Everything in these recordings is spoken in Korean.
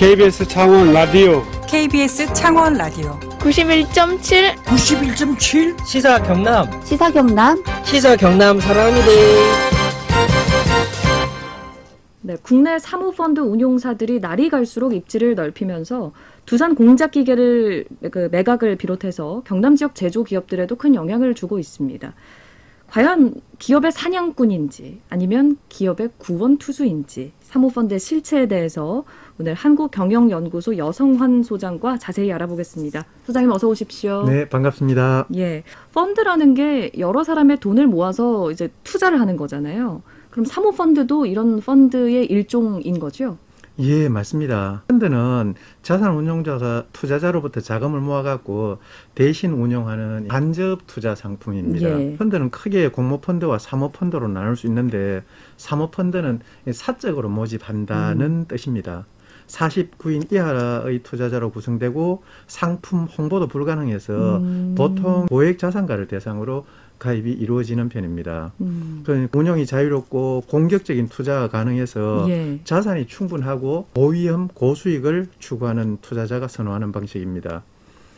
KBS 창원 라디오 KBS 창원 라디오 91.7 91.7 시사 경남 시사 경남 사랑합니다. 네, 국내 사모펀드 운용사들이 날이 갈수록 입지를 넓히면서 두산 공작기계를 매각을 비롯해서 경남 지역 제조 기업들에도 큰 영향을 주고 있습니다. 과연 기업의 사냥꾼인지 아니면 기업의 구원투수인지 사모펀드의 실체에 대해서 오늘 한국경영연구소 여성환 소장과 자세히 알아보겠습니다. 소장님 어서 오십시오. 네, 반갑습니다. 예, 펀드라는 게 여러 사람의 돈을 모아서 이제 투자를 하는 거잖아요. 그럼 사모펀드도 이런 펀드의 일종인 거죠? 예, 맞습니다. 펀드는 자산운용자가 투자자로부터 자금을 모아갖고 대신 운용하는 간접 투자 상품입니다. 예. 펀드는 크게 공모펀드와 사모펀드로 나눌 수 있는데 사모펀드는 사적으로 모집한다는 뜻입니다. 49인 이하의 투자자로 구성되고 상품 홍보도 불가능해서 보통 고액자산가를 대상으로 가입이 이루어지는 편입니다. 그러니까 운용이 자유롭고 공격적인 투자가 가능해서 예. 자산이 충분하고 고위험 고수익을 추구하는 투자자가 선호하는 방식입니다.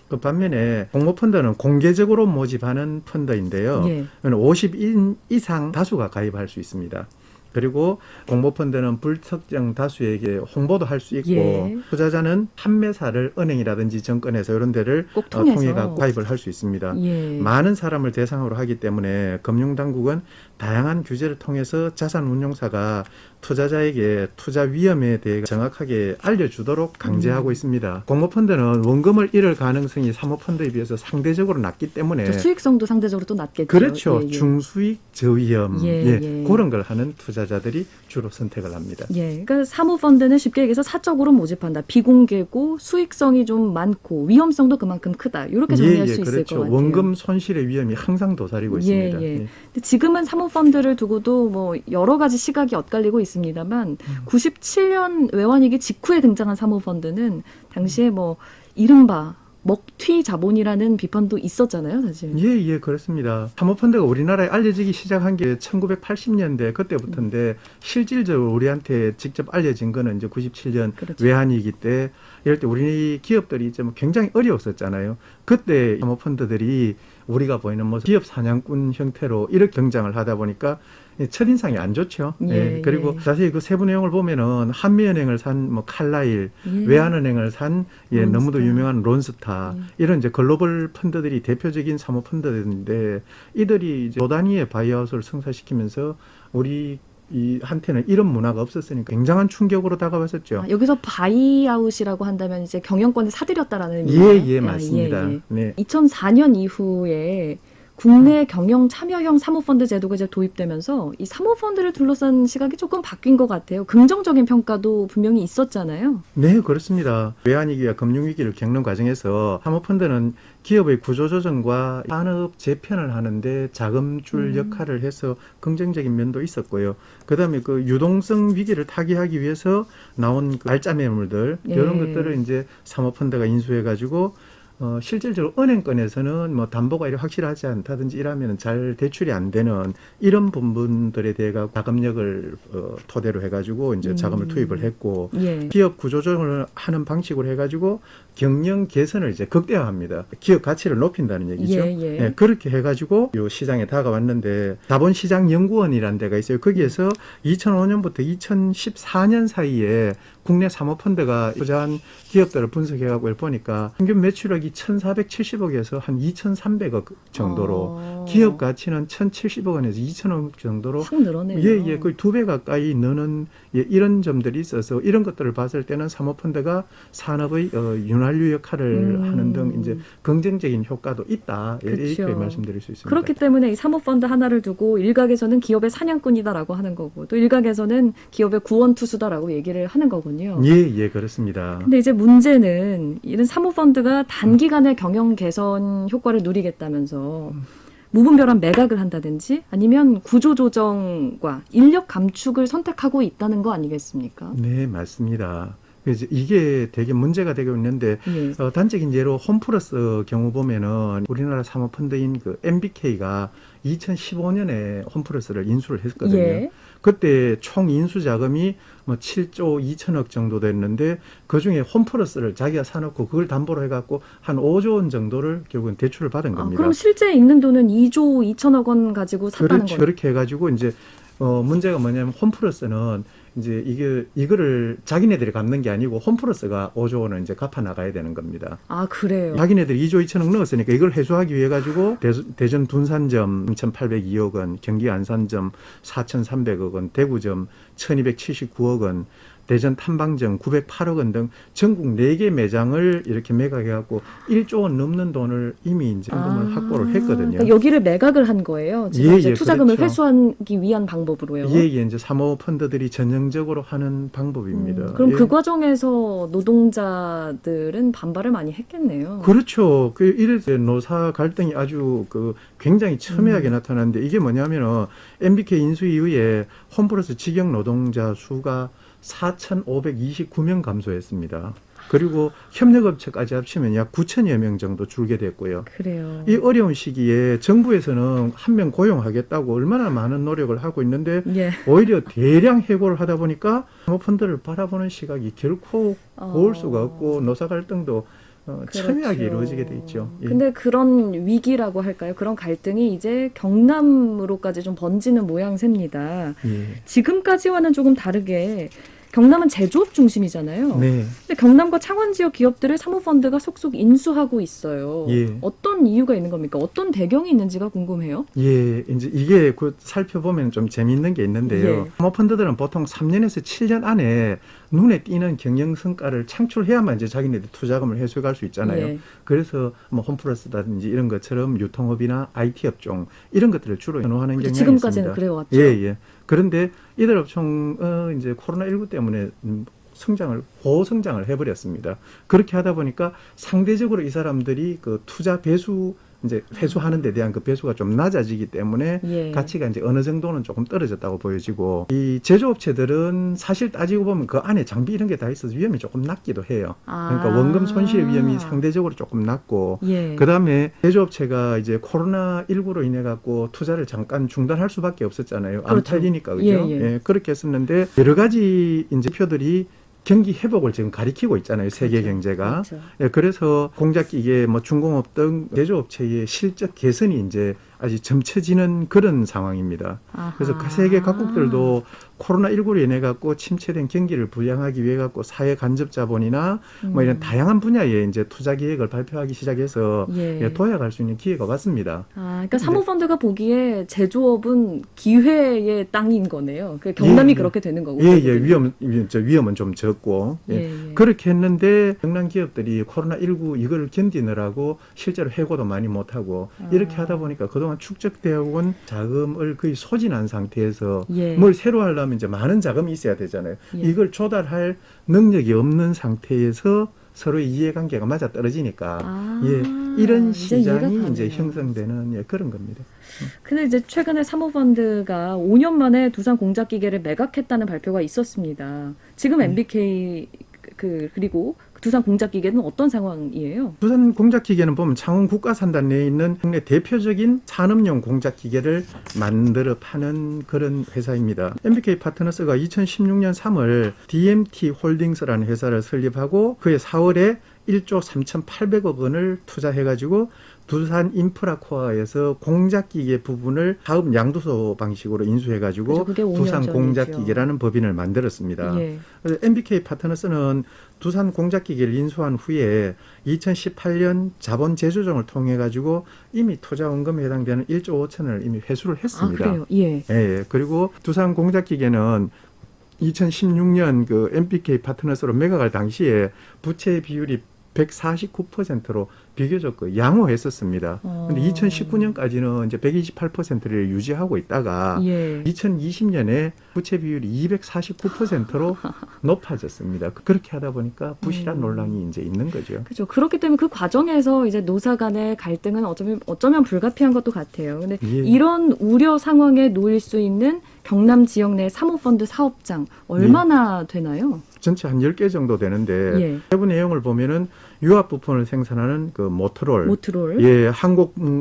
그 반면에 공모펀드는 공개적으로 모집하는 펀드인데요. 예. 50인 이상 다수가 가입할 수 있습니다. 그리고 공모펀드는 불특정 다수에게 홍보도 할 수 있고 예. 투자자는 판매사를 은행이라든지 정권에서 이런 데를 꼭 통해서. 통해 가입을 할 수 있습니다. 예. 많은 사람을 대상으로 하기 때문에 금융당국은 다양한 규제를 통해서 자산운용사가 투자자에게 투자 위험에 대해 정확하게 알려주도록 강제하고 있습니다. 공모펀드는 원금을 잃을 가능성이 사모펀드에 비해서 상대적으로 낮기 때문에 수익성도 상대적으로 또 낮겠죠. 그렇죠. 예, 예. 중수익 저위험 예, 예. 그런 걸 하는 투자자들이 주로 선택을 합니다. 예, 그러니까 사모펀드는 쉽게 얘기해서 사적으로 모집한다. 비공개고 수익성이 좀 많고 위험성도 그만큼 크다. 이렇게 정리할 수 있을 그렇죠. 것 같아요. 원금 손실의 위험이 항상 도사리고 있습니다. 예. 근데 지금은 사모펀드를 두고도 뭐 여러 가지 시각이 엇갈리고 있습니다만 97년 외환위기 직후에 등장한 사모펀드는 당시에 뭐 이른바 먹튀 자본이라는 비판도 있었잖아요, 사실. 예, 그렇습니다. 사모펀드가 우리나라에 알려지기 시작한 게 1980년대 그때부터인데 실질적으로 우리한테 직접 알려진 거는 이제 97년 그렇죠. 외환위기 때 이럴 때 우리 기업들이 이제 뭐 굉장히 어려웠었잖아요. 그때 사모펀드들이 우리가 보이는 모습 기업 사냥꾼 형태로 이렇게 등장을 하다 보니까 첫인상이 안 좋죠. 예, 그리고 예. 자세히 그 세부 내용을 보면은 한미은행을 산 뭐 칼라일, 예. 외환은행을 산 론스타. 너무도 유명한 론스타 이런 이제 글로벌 펀드들이 대표적인 사모펀드인데 이들이 이제 단위의 바이아웃을 성사시키면서 우리 이 한테는 이런 문화가 없었으니까 굉장한 충격으로 다가왔었죠. 아, 여기서 바이아웃이라고 한다면 이제 경영권을 사들였다라는 의미예요? 예, 맞습니다. 네. 2004년 이후에 국내 경영 참여형 사모펀드 제도가 이제 도입되면서 이 사모펀드를 둘러싼 시각이 조금 바뀐 것 같아요. 긍정적인 평가도 분명히 있었잖아요. 네, 그렇습니다. 외환위기와 금융위기를 겪는 과정에서 사모펀드는 기업의 구조조정과 산업 재편을 하는데 자금줄 역할을 해서 긍정적인 면도 있었고요. 그다음에 그 유동성 위기를 타개하기 위해서 나온 그 알짜 매물들 이런 것들을 이제 사모펀드가 인수해가지고 실질적으로 은행권에서는 뭐 담보가 이렇게 확실하지 않다든지 이러면 잘 대출이 안 되는 이런 부분들에 대해 자금력을 토대로 해가지고 이제 자금을 투입을 했고 예. 기업 구조조정을 하는 방식으로 해가지고 경영 개선을 이제 극대화합니다. 기업 가치를 높인다는 얘기죠. 예. 그렇게 해가지고 이 시장에 다가왔는데 자본시장연구원이라는 데가 있어요. 거기에서 2005년부터 2014년 사이에 국내 사모펀드가 투자한 기업들을 분석해가고 보니까 평균 매출액이 1,470억에서 한 2,300억 정도로 기업 가치는 1,070억 원에서 2,000억 정도로 확 늘어네요. 거의 2배 가까이 느는 이런 점들이 있어서 이런 것들을 봤을 때는 사모펀드가 산업의 윤활유 역할을 하는 등 이제 긍정적인 효과도 있다. 이렇게 그렇죠. 말씀드릴 수 있습니다. 그렇기 때문에 이 사모펀드 하나를 두고 일각에서는 기업의 사냥꾼이다라고 하는 거고 또 일각에서는 기업의 구원투수다라고 얘기를 하는 거군요. 예, 그렇습니다. 근데 이제 문제는 이런 사모펀드가 단기간에 경영 개선 효과를 누리겠다면서 무분별한 매각을 한다든지 아니면 구조조정과 인력 감축을 선택하고 있다는 거 아니겠습니까? 네, 맞습니다. 그래서 이게 되게 문제가 되고 있는데 예. 단적인 예로 홈플러스 경우 보면은 우리나라 사모펀드인 그 MBK가 2015년에 홈플러스를 인수를 했거든요. 예. 그때 총 인수 자금이 뭐 7조 2천억 정도 됐는데 그중에 홈플러스를 자기가 사놓고 그걸 담보로 해갖고 한 5조 원 정도를 결국은 대출을 받은 겁니다. 그럼 실제 있는 돈은 2조 2천억 원 가지고 샀다는 그렇죠. 거예요? 그렇게 해가지고 이제 문제가 뭐냐면 홈플러스는 이제 이거를 자기네들이 갚는 게 아니고 홈플러스가 5조 원을 이제 갚아 나가야 되는 겁니다. 아, 그래요? 자기네들이 2조 2천억 넣었으니까 이걸 해소하기 위해 가지고 대전 둔산점 2,802억 원, 경기 안산점 4,300억 원, 대구점 1,279억 원, 대전 탐방점 908억 원 등 전국 4개 매장을 이렇게 매각해갖고 1조 원 넘는 돈을 이미 이제 현금을 확보를 했거든요. 그러니까 여기를 매각을 한 거예요. 지금 예, 이제 예, 투자금을 그렇죠. 회수하기 위한 방법으로요. 예, 이제 사모펀드들이 전형적으로 하는 방법입니다. 그럼 예. 그 과정에서 노동자들은 반발을 많이 했겠네요. 그렇죠. 이래서 노사 갈등이 아주 굉장히 첨예하게 나타나는데 이게 뭐냐면은 MBK 인수 이후에 홈플러스 직영 노동자 수가 4,529명 감소했습니다. 그리고 협력업체까지 합치면 약 9천여 명 정도 줄게 됐고요. 그래요. 이 어려운 시기에 정부에서는 한 명 고용하겠다고 얼마나 많은 노력을 하고 있는데 예. 오히려 대량 해고를 하다 보니까 사모펀드를 바라보는 시각이 결코 고울 수가 없고 노사 갈등도 첨예하게 그렇죠. 이루어지게 돼 있죠. 예. 근데 그런 위기라고 할까요? 그런 갈등이 이제 경남으로까지 좀 번지는 모양새입니다. 예. 지금까지와는 조금 다르게 경남은 제조업 중심이잖아요. 네. 근데 경남과 창원 지역 기업들을 사모펀드가 속속 인수하고 있어요. 예. 어떤 이유가 있는 겁니까? 어떤 배경이 있는지가 궁금해요. 예, 이제 이게 살펴보면 좀 재미있는 게 있는데요. 예. 사모펀드들은 보통 3년에서 7년 안에 눈에 띄는 경영 성과를 창출해야만 이제 자기네들 투자금을 회수할 수 있잖아요. 예. 그래서 뭐 홈플러스라든지 이런 것처럼 유통업이나 IT 업종 이런 것들을 주로 선호하는 경향이 지금까지는 있습니다. 그래왔죠. 예, 예. 그런데 이들 업종은 이제 코로나19 때문에 고성장을 해버렸습니다. 그렇게 하다 보니까 상대적으로 이 사람들이 그 투자 배수 이제 회수하는 데 대한 그 배수가 좀 낮아지기 때문에 예. 가치가 이제 어느 정도는 조금 떨어졌다고 보여지고 이 제조업체들은 사실 따지고 보면 그 안에 장비 이런 게 다 있어서 위험이 조금 낮기도 해요. 그러니까 원금 손실 위험이 상대적으로 조금 낮고 예. 그다음에 제조업체가 이제 코로나19로 인해 갖고 투자를 잠깐 중단할 수밖에 없었잖아요. 안 그렇죠. 팔리니까 그죠? 예, 예. 예, 그렇게 했었는데 여러 가지 이제 표들이 경기 회복을 지금 가리키고 있잖아요. 세계 그렇죠. 경제가. 그렇죠. 예, 그래서 공작기계, 중공업 등 제조업체의 실적 개선이 이제 아주 점쳐지는 그런 상황입니다. 아하. 그래서 세계 각국들도 코로나19로 인해 갖고 침체된 경기를 부양하기 위해 갖고 사회 간접 자본이나 이런 다양한 분야에 이제 투자 계획을 발표하기 시작해서 예. 도약할 수 있는 기회가 왔습니다. 그러니까 사모펀드가 보기에 제조업은 기회의 땅인 거네요. 그 경남이 예, 예. 그렇게 되는 거고. 예, 예, 위험은 좀 적고. 예. 예, 예. 그렇게 했는데 경남 기업들이 코로나19 이걸 견디느라고 실제로 해고도 많이 못하고 이렇게 하다 보니까 그동안 축적되어 온 자금을 거의 소진한 상태에서 예. 뭘 새로 하려면 이제 많은 자금이 있어야 되잖아요. 예. 이걸 조달할 능력이 없는 상태에서 서로의 이해관계가 맞아 떨어지니까 이런 이제 이해가 시장이 가네요. 이제 형성되는 그런 겁니다. 근데 이제 최근에 사모펀드가 5년 만에 두산 공작기계를 매각했다는 발표가 있었습니다. 지금 MBK 그리고 두산 공작기계는 어떤 상황이에요? 두산 공작기계는 보면 창원 국가산단 내에 있는 국내 대표적인 산업용 공작기계를 만들어 파는 그런 회사입니다. MBK 파트너스가 2016년 3월 DMT 홀딩스라는 회사를 설립하고 그해 4월에 1조 3,800억 원을 투자해가지고 두산 인프라코어에서 공작기계 부분을 사업 양도소 방식으로 인수해가지고 그게 5년 두산 전이죠. 공작기계라는 법인을 만들었습니다. 예. 그래서 MBK 파트너스는 두산 공작기계를 인수한 후에 2018년 자본 재조정을 통해 가지고 이미 투자 원금에 해당되는 1조 5천을 이미 회수를 했습니다. 그래요? 예. 예, 그리고 두산 공작기계는 2016년 그 MBK 파트너스로 매각할 당시에 부채 비율이 149%로 비교적 양호했었습니다. 근데 2019년까지는 이제 128%를 유지하고 있다가 예. 2020년에 부채 비율이 249%로 높아졌습니다. 그렇게 하다 보니까 부실한 논란이 이제 있는 거죠. 그렇죠. 그렇기 때문에 그 과정에서 이제 노사 간의 갈등은 어쩌면 불가피한 것도 같아요. 근데 예. 이런 우려 상황에 놓일 수 있는 경남 지역 내 사모펀드 사업장 얼마나 되나요? 전체 한 10개 정도 되는데 예. 내부 내용을 보면은 유압 부품을 생산하는 그 모터롤, 모트롤. 예,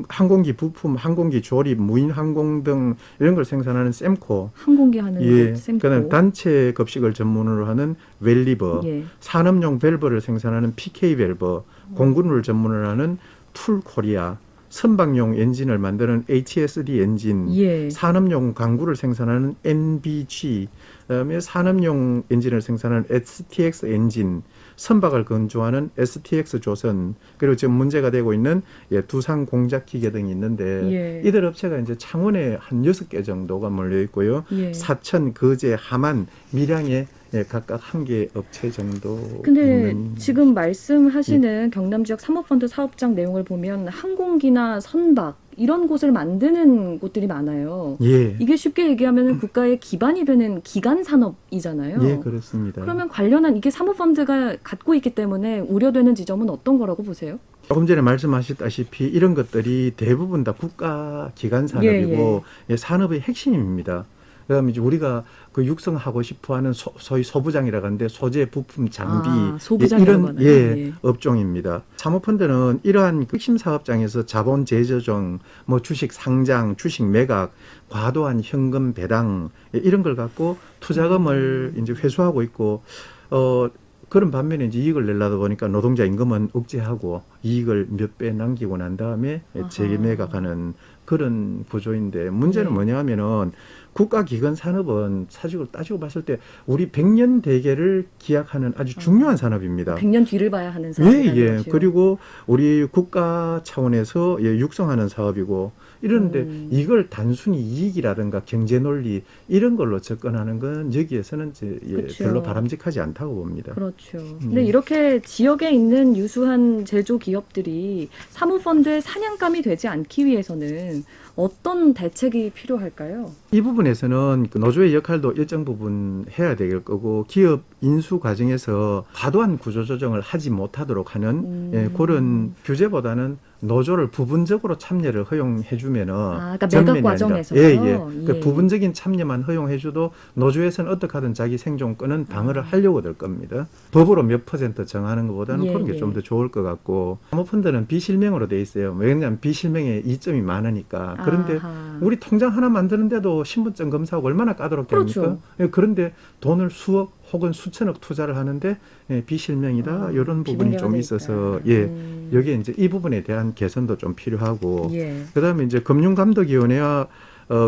항공기 부품, 항공기 조립, 무인 항공 등 이런 걸 생산하는 셈코, 항공기 하는 예, 곳, 셈코. 그다음 단체 급식을 전문으로 하는 웰리버, 예. 산업용 밸브를 생산하는 PK 밸브, 공군을 전문으로 하는 툴 코리아, 선박용 엔진을 만드는 HSD 엔진, 예. 산업용 강구를 생산하는 NBG, 그다음에 산업용 엔진을 생산하는 STX 엔진, 선박을 건조하는 STX 조선, 그리고 지금 문제가 되고 있는 두산 공작 기계 등이 있는데 예. 이들 업체가 이제 창원에 한 6개 정도가 몰려 있고요. 예. 사천, 거제, 함안, 밀양에 각각 1개 업체 정도 근데 있는. 지금 말씀하시는 경남 지역 사모펀드 사업장 내용을 보면 항공기나 선박 이런 곳을 만드는 곳들이 많아요. 예, 이게 쉽게 얘기하면 국가의 기반이 되는 기간 산업이잖아요. 예, 그렇습니다. 그러면 관련한 이게 사모펀드가 갖고 있기 때문에 우려되는 지점은 어떤 거라고 보세요? 조금 전에 말씀하셨다시피 이런 것들이 대부분 다 국가 기관 산업이고 예, 산업의 핵심입니다. 그다음에 이제 우리가 그 육성하고 싶어하는 소위 소부장이라고 하는데 소재, 부품, 장비 소부장이라고 이런 하나요? 예. 업종입니다. 사모펀드는 이러한 핵심 사업장에서 자본 재조정, 뭐 주식 상장, 주식 매각, 과도한 현금 배당 이런 걸 갖고 투자금을 이제 회수하고 있고 그런 반면에 이제 이익을 내려다 보니까 노동자 임금은 억제하고 이익을 몇 배 남기고 난 다음에 재매각하는 그런 구조인데 문제는 뭐냐 하면은 국가기관 산업은 사실을 따지고 봤을 때 우리 100년 대계를 기약하는 아주 중요한 산업입니다. 100년 뒤를 봐야 하는 산업이라는 예. 거죠. 그리고 우리 국가 차원에서 육성하는 사업이고 이런데 이걸 단순히 이익이라든가 경제 논리 이런 걸로 접근하는 건 여기에서는 그렇죠. 별로 바람직하지 않다고 봅니다. 그렇죠. 근데 이렇게 지역에 있는 유수한 제조 기업들이 사모펀드의 사냥감이 되지 않기 위해서는 어떤 대책이 필요할까요? 이 부분에서는 그 노조의 역할도 일정 부분 해야 될 거고 기업 인수 과정에서 과도한 구조조정을 하지 못하도록 하는 그런 규제보다는 노조를 부분적으로 참여를 허용해주면은 그러니까 전면이 매각 아니라. 과정에서요? 예. 그 예. 부분적인 참여만 허용해줘도 노조에서는 어떻게 하든 자기 생존권은 방어를 하려고 될 겁니다. 법으로 몇 % 정하는 것보다는 예, 그런 게 좀 더 좋을 것 같고 사모펀드는 비실명으로 돼 있어요. 왜냐하면 비실명에 이점이 많으니까. 그런데 아하. 우리 통장 하나 만드는데도 신분증 검사하고 얼마나 까다롭게 그렇죠. 합니까? 예, 그런데 돈을 수억 혹은 수천억 투자를 하는데 비실명이다 이런 부분이 좀 비밀명이 있어서 있다. 여기에 이제 이 부분에 대한 개선도 좀 필요하고 예. 그다음에 이제 금융감독위원회와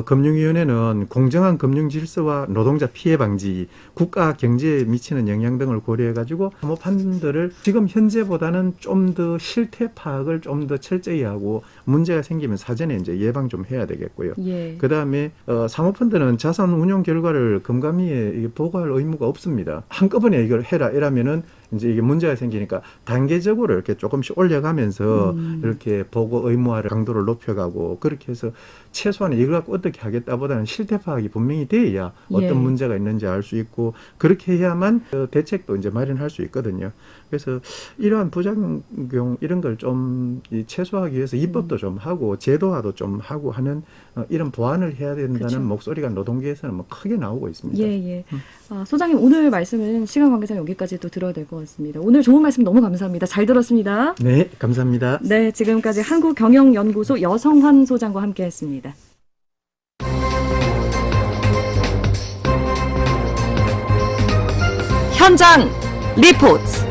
금융위원회는 공정한 금융 질서와 노동자 피해 방지, 국가 경제에 미치는 영향 등을 고려해가지고 사모펀드를 지금 현재보다는 좀 더 실태 파악을 좀 더 철저히 하고 문제가 생기면 사전에 이제 예방 좀 해야 되겠고요. 예. 그다음에 사모펀드는 자산 운용 결과를 금감위에 보고할 의무가 없습니다. 한꺼번에 이걸 해라 이러면은 이제 이게 문제가 생기니까 단계적으로 이렇게 조금씩 올려가면서 이렇게 보고 의무화를 강도를 높여가고 그렇게 해서 최소한 이걸 갖고 어떻게 하겠다보다는 실태 파악이 분명히 돼야 어떤 예. 문제가 있는지 알 수 있고 그렇게 해야만 대책도 이제 마련할 수 있거든요. 그래서 이러한 부작용 이런 걸 좀 최소화하기 위해서 입법도 좀 하고 제도화도 좀 하고 하는 이런 보완을 해야 된다는 그쵸. 목소리가 노동계에서는 뭐 크게 나오고 있습니다. 예. 소장님 오늘 말씀은 시간 관계상 여기까지 또 들어야 될 것 같습니다. 오늘 좋은 말씀 너무 감사합니다. 잘 들었습니다. 네, 감사합니다. 네, 지금까지 한국경영연구소 여성환 소장과 함께했습니다. 현장 리포트.